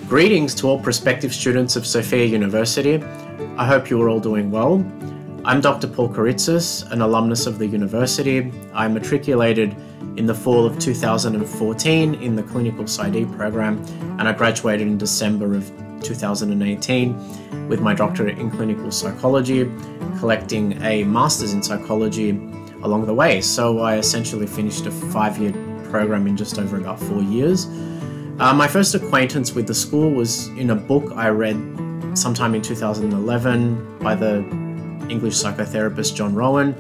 Greetings to all prospective students of Sofia University. I hope you are all doing well. I'm Dr. Paul Kiritsis, an alumnus of the university. I matriculated in the fall of 2014 in the Clinical PsyD program, and I graduated in December of 2018 with my doctorate in clinical psychology, collecting a master's in psychology along the way. So I essentially finished a 5-year program in just over about 4 years. My first acquaintance with the school was in a book I read sometime in 2011 by the English psychotherapist John Rowan,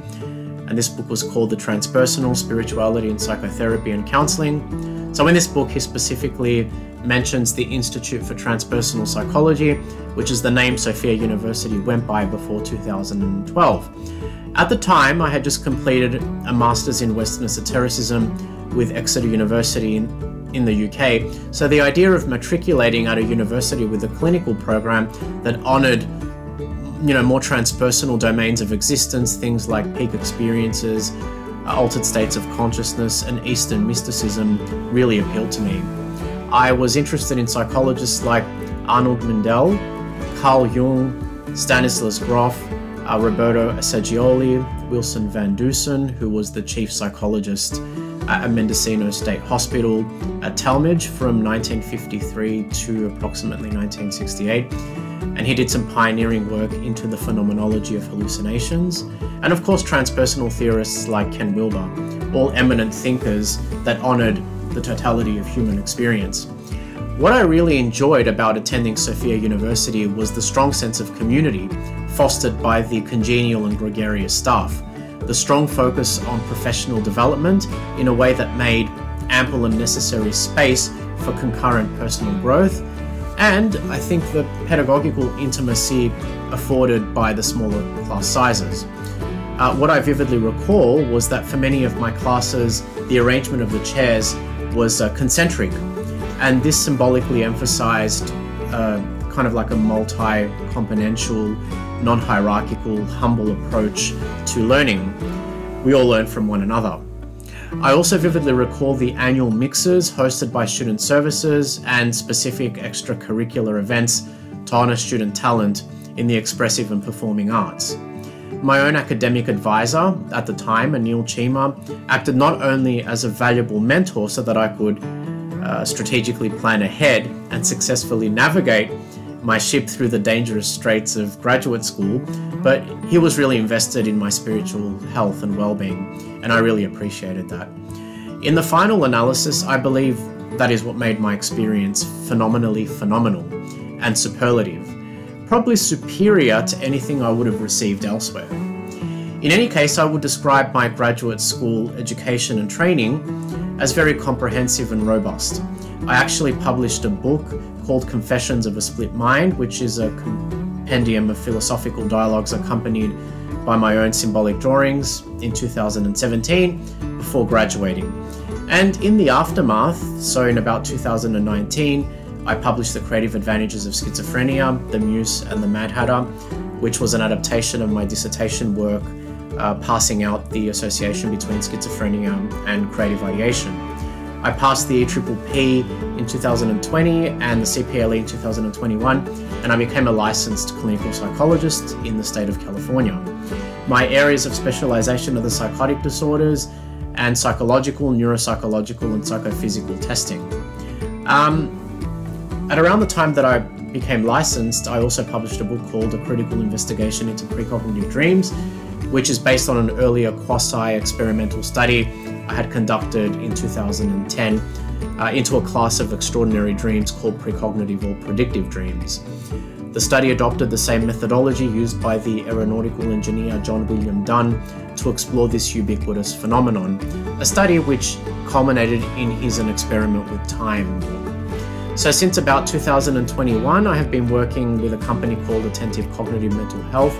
and this book was called The Transpersonal Spirituality in Psychotherapy and Counseling. So in this book he specifically mentions the Institute for Transpersonal Psychology, which is the name Sofia University went by before 2012. At the time I had just completed a master's in Western esotericism with Exeter University in the UK, so the idea of matriculating at a university with a clinical program that honoured more transpersonal domains of existence, things like peak experiences, altered states of consciousness, and Eastern mysticism really appealed to me. I was interested in psychologists like Arnold Mindell, Carl Jung, Stanislas Grof, Roberto Assagioli, Wilson Van Dusen, who was the chief psychologist at Mendocino State Hospital at Talmadge from 1953 to approximately 1968. And he did some pioneering work into the phenomenology of hallucinations. And of course, transpersonal theorists like Ken Wilber, all eminent thinkers that honored the totality of human experience. What I really enjoyed about attending Sofia University was the strong sense of community fostered by the congenial and gregarious staff, the strong focus on professional development in a way that made ample and necessary space for concurrent personal growth, and I think the pedagogical intimacy afforded by the smaller class sizes. What I vividly recall was that for many of my classes, the arrangement of the chairs was concentric, and this symbolically emphasized kind of like a multi-componential, non-hierarchical, humble approach to learning. We all learn from one another. I also vividly recall the annual mixers hosted by student services and specific extracurricular events to honour student talent in the expressive and performing arts. My own academic advisor at the time, Anil Chima, acted not only as a valuable mentor so that I could strategically plan ahead and successfully navigate my ship through the dangerous straits of graduate school, but he was really invested in my spiritual health and well-being, and I really appreciated that. In the final analysis, I believe that is what made my experience phenomenally phenomenal and superlative, probably superior to anything I would have received elsewhere. In any case, I would describe my graduate school education and training as very comprehensive and robust. I actually published a book called Confessions of a Split Mind, which is a compendium of philosophical dialogues accompanied by my own symbolic drawings in 2017 before graduating. And in the aftermath, so in about 2019, I published The Creative Advantages of Schizophrenia, The Muse and the Mad Hatter, which was an adaptation of my dissertation work passing out the association between schizophrenia and creative ideation. I passed the EPPP in 2020 and the CPLE in 2021, and I became a licensed clinical psychologist in the state of California. My areas of specialization are the psychotic disorders and psychological, neuropsychological, and psychophysical testing. At around the time that I became licensed, I also published a book called A Critical Investigation into Precognitive Dreams, which is based on an earlier quasi-experimental study I had conducted in 2010 into a class of extraordinary dreams called precognitive or predictive dreams. The study adopted the same methodology used by the aeronautical engineer John William Dunn to explore this ubiquitous phenomenon, a study which culminated in his An Experiment with Time book. So since about 2021, I have been working with a company called Attentive Cognitive Mental Health,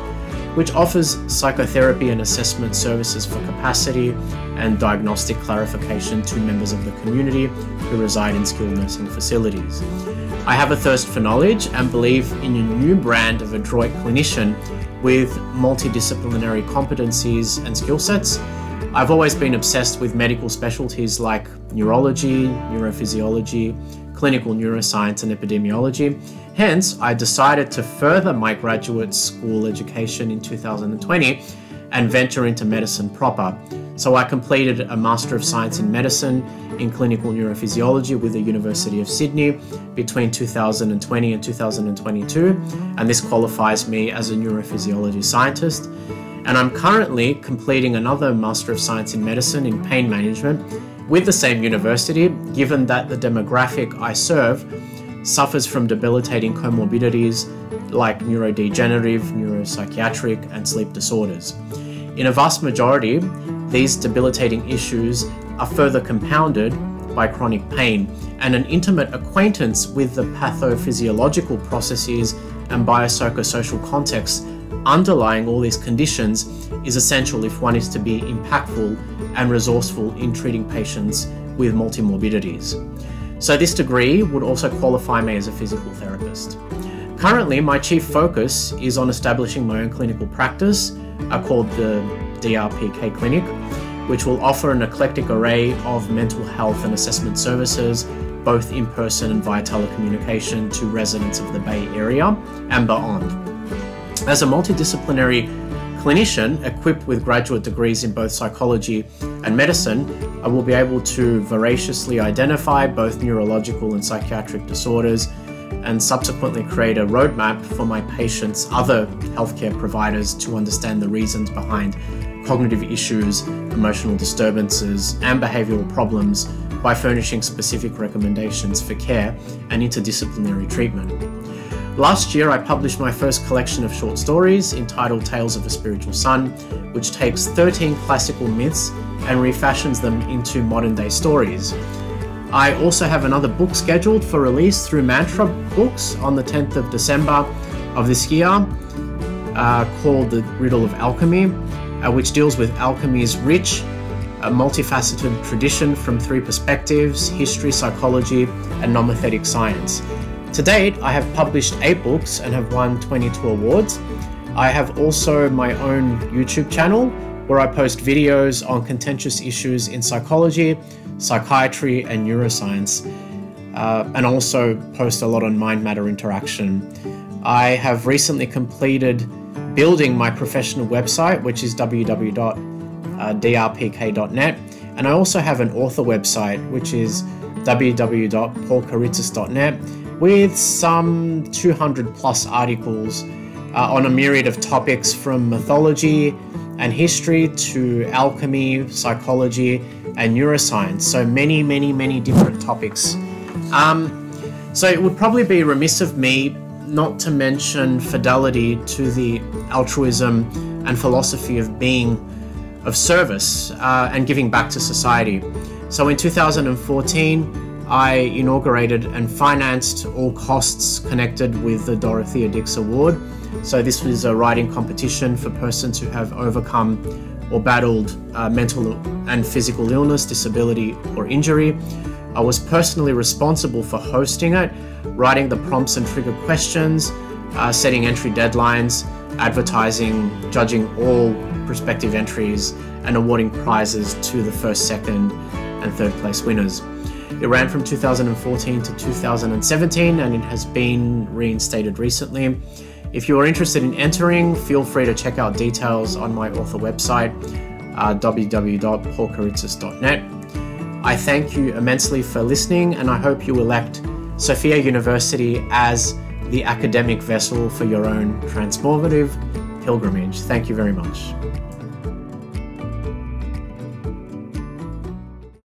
which offers psychotherapy and assessment services for capacity and diagnostic clarification to members of the community who reside in skilled nursing facilities. I have a thirst for knowledge and believe in a new brand of adroit clinician with multidisciplinary competencies and skill sets. I've always been obsessed with medical specialties like neurology, neurophysiology, clinical neuroscience and epidemiology. Hence, I decided to further my graduate school education in 2020 and venture into medicine proper. So I completed a Master of Science in Medicine in Clinical Neurophysiology with the University of Sydney between 2020 and 2022, and this qualifies me as a neurophysiology scientist. And I'm currently completing another Master of Science in Medicine in Pain Management with the same university, given that the demographic I serve suffers from debilitating comorbidities like neurodegenerative, neuropsychiatric, and sleep disorders. In a vast majority, these debilitating issues are further compounded by chronic pain, and an intimate acquaintance with the pathophysiological processes and biopsychosocial contexts underlying all these conditions is essential if one is to be impactful and resourceful in treating patients with multimorbidities. So this degree would also qualify me as a physical therapist. Currently, my chief focus is on establishing my own clinical practice called the DRPK Clinic, which will offer an eclectic array of mental health and assessment services, both in person and via telecommunication, to residents of the Bay Area and beyond. As a multidisciplinary clinician equipped with graduate degrees in both psychology and medicine, I will be able to voraciously identify both neurological and psychiatric disorders and subsequently create a roadmap for my patients' other healthcare providers to understand the reasons behind cognitive issues, emotional disturbances, and behavioral problems by furnishing specific recommendations for care and interdisciplinary treatment. Last year, I published my first collection of short stories entitled Tales of a Spiritual Son, which takes 13 classical myths and refashions them into modern-day stories. I also have another book scheduled for release through Mantra Books on the 10th of December of this year, called The Riddle of Alchemy, which deals with alchemy's rich, multifaceted tradition from three perspectives: history, psychology, and nomothetic science. To date, I have published 8 books and have won 22 awards. I have also my own YouTube channel where I post videos on contentious issues in psychology, psychiatry, and neuroscience, and also post a lot on mind-matter interaction. I have recently completed building my professional website, which is www.drpk.net, and I also have an author website, which is www.paulkiritsis.net, with some 200 plus articles on a myriad of topics from mythology and history to alchemy, psychology, and neuroscience. So many different topics. So it would probably be remiss of me not to mention fidelity to the altruism and philosophy of being of service and giving back to society. So in 2014, I inaugurated and financed all costs connected with the Dorothea Dix Award. So this was a writing competition for persons who have overcome or battled mental and physical illness, disability, or injury. I was personally responsible for hosting it, writing the prompts and trigger questions, setting entry deadlines, advertising, judging all prospective entries, and awarding prizes to the first, second, and third place winners. It ran from 2014 to 2017, and it has been reinstated recently. If you are interested in entering, feel free to check out details on my author website, www.paulkiritsis.net. I thank you immensely for listening, and I hope you elect Sofia University as the academic vessel for your own transformative pilgrimage. Thank you very much.